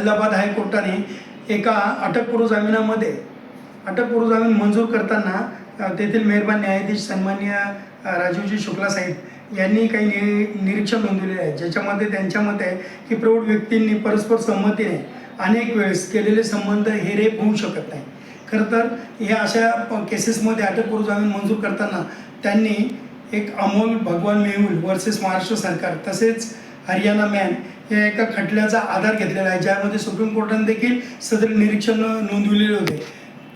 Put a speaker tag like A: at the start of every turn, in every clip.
A: अलाहाबाद हायकोर्टाने एका अटकपूर्व जामीन मंजूर करताना तेथील मेहरबान न्यायाधीश सन्माननीय राजीवजी शुक्ला साहेब यांनी काही निरीक्षण नोंदवलेले आहे, ज्याच्यामध्ये त्यांच्या मते आहे की प्रौढ व्यक्तींनी परस्पर संमतीने अनेक वेळेस केलेले संबंध हे रेप होऊ शकत नाही. खरं तर ह्या अशा केसेसमध्ये अटकपूर्व जामीन मंजूर करताना त्यांनी एक अमोल भगवान मेहुल वर्सेस महाराष्ट्र सरकार तसेच हरियाणा मॅन या एका खटल्याचा आधार घेतलेला आहे, ज्यामध्ये सुप्रीम कोर्टाने देखील सदर निरीक्षण नोंदवलेले होते.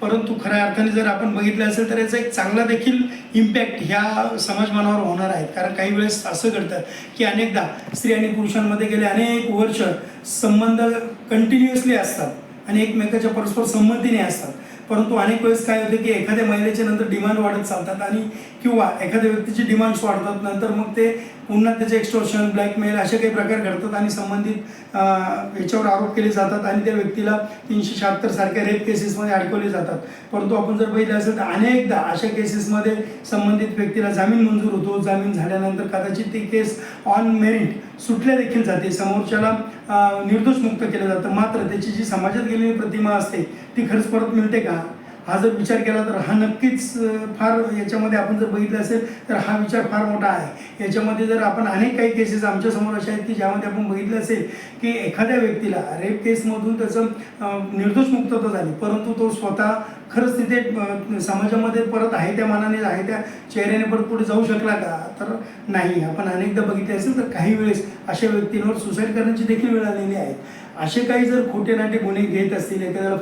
A: परंतु खऱ्या अर्थाने जर आपण बघितलं असेल तर याचा एक चांगला देखील इम्पॅक्ट ह्या समाजमानावर होणार आहे. कारण काही वेळेस असं घडतं की अनेकदा स्त्री आणि पुरुषांमध्ये गेले अनेक वर्ष संबंध कंटिन्युअसली असतात आणि एकमेकाच्या परस्पर संमतीने असतात, परंतु अनेक वेळेस काय होते की एखाद्या महिलेच्या नंतर डिमांड वाढत चालतात आणि किंवा एखाद्या व्यक्तीची डिमांड्स वाढतात, नंतर मग ते पुन्हा त्याचे एक्स्टॉर्शन ब्लॅकमेल असे काही प्रकार घडतात आणि संबंधित याच्यावर आरोप केले जातात आणि त्या व्यक्तीला 376 सारख्या रेप केसेसमध्ये अडकवले जातात. परंतु आपण जर बघितलं असेल तर अनेकदा अशा केसेसमध्ये संबंधित व्यक्तीला जामीन मंजूर होतो. जामीन झाल्यानंतर कदाचित ती केस ऑन मेरिट सुटल्या देखील जाते, समोरच्याला निर्दोष मुक्त केलं जातं. मात्र त्याची जी समाजात गेलेली प्रतिमा असते ती खरंच परत मिळते का, हा जर विचार केला तर हा नक्कीच फार याच्यामध्ये आपण जर बघितलं असेल तर हा विचार फार मोठा आहे. याच्यामध्ये जर आपण अनेक काही केसेस आमच्यासमोर अशा आहेत की ज्यामध्ये आपण बघितलं असेल की एखाद्या व्यक्तीला रेप केसमधून त्याचं निर्दोष मुक्तता झाली, परंतु तो स्वतः खरंच तिथे समाजामध्ये परत आहे त्या मानाने आहे त्या चेहऱ्याने परत पुढे जाऊ शकला का, तर नाही. आपण अनेकदा बघितले असेल तर काही वेळेस अशा व्यक्तींवर सुसाईड करण्याची देखील वेळ आलेली आहे. असे काही जर खोटे नाटे गुन्हे घेत असतील, एखाद्याला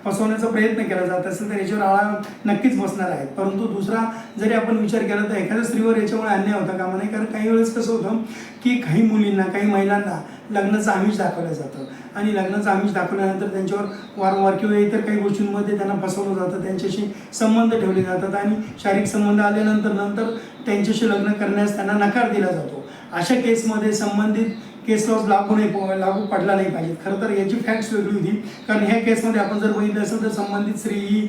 A: फसवण्याचा प्रयत्न केला जात असेल तर याच्यावर आळा नक्कीच बसणार आहे. परंतु दुसरा जरी आपण विचार केला तर एखाद्या स्त्रीवर याच्यामुळे अन्याय होता कामा नये. कारण काही वेळेस कसं होतं की काही मुलींना काही महिलांना लग्नाचं आमिष दाखवलं जातं आणि लग्नाचं आमिष दाखवल्यानंतर त्यांच्यावर वारंवार किंवा इतर काही गोष्टींमध्ये त्यांना फसवलं जातं, त्यांच्याशी संबंध ठेवले जातात आणि शारीरिक संबंध आल्यानंतर त्यांच्याशी लग्न करण्यास त्यांना नकार दिला जातो. अशा केसमध्ये संबंधित केस लॉज लागू पडला नाही पाहिजे. खरं तर याची फॅक्ट्स वेगळी होती. कारण ह्या केसमध्ये आपण जर बघितलं असेल तर संबंधित स्त्री ही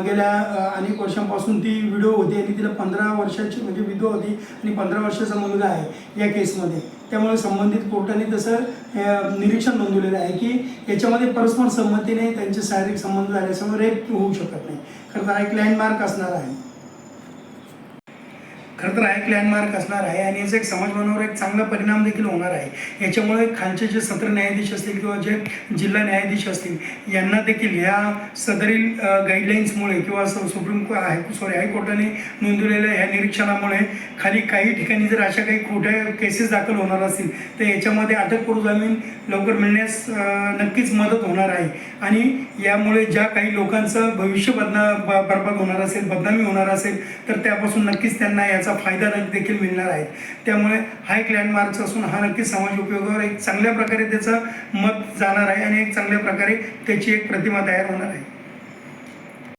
A: गेल्या अनेक वर्षांपासून ती विडो होती आणि तिला 15 वर्षाची म्हणजे विधवा होती आणि 15 वर्षाचा मुलगा आहे या केसमध्ये. त्यामुळे संबंधित कोर्टाने तसं निरीक्षण नोंदवलेलं आहे की याच्यामध्ये परस्पर संमतीने त्यांचे शारीरिक संबंध झाल्याशिवाय रेप होऊ शकत नाही. खरं तर हा एक लँडमार्क असणार आहे. आणि याचा एक समाजमानावर एक चांगला परिणाम देखील होणार आहे. याच्यामुळे खालचे जे सत्र न्यायाधीश असतील किंवा जे जिल्हा न्यायाधीश असतील यांना देखील ह्या सदरील गाईडलाईन्समुळे किंवा हायकोर्टाने नोंदवलेल्या ह्या निरीक्षणामुळे खाली काही ठिकाणी जर अशा काही खोट्या केसेस दाखल होणार असतील तर याच्यामध्ये अटकपूर्व जामीन लवकर मिळण्यास नक्कीच मदत होणार आहे. आणि यामुळे ज्या काही लोकांचं भविष्य बरबाद होणार असेल, बदनामी होणार असेल तर त्यापासून नक्कीच त्यांना याचा फायदा देखील मिळणार आहे. त्यामुळे हा एक लँडमार्क असून हा नक्कीच समाज उपयोगावर एक चांगल्या प्रकारे त्याचं मत जाणार आहे आणि एक चांगल्या प्रकारे त्याची एक प्रतिमा तयार होणार आहे.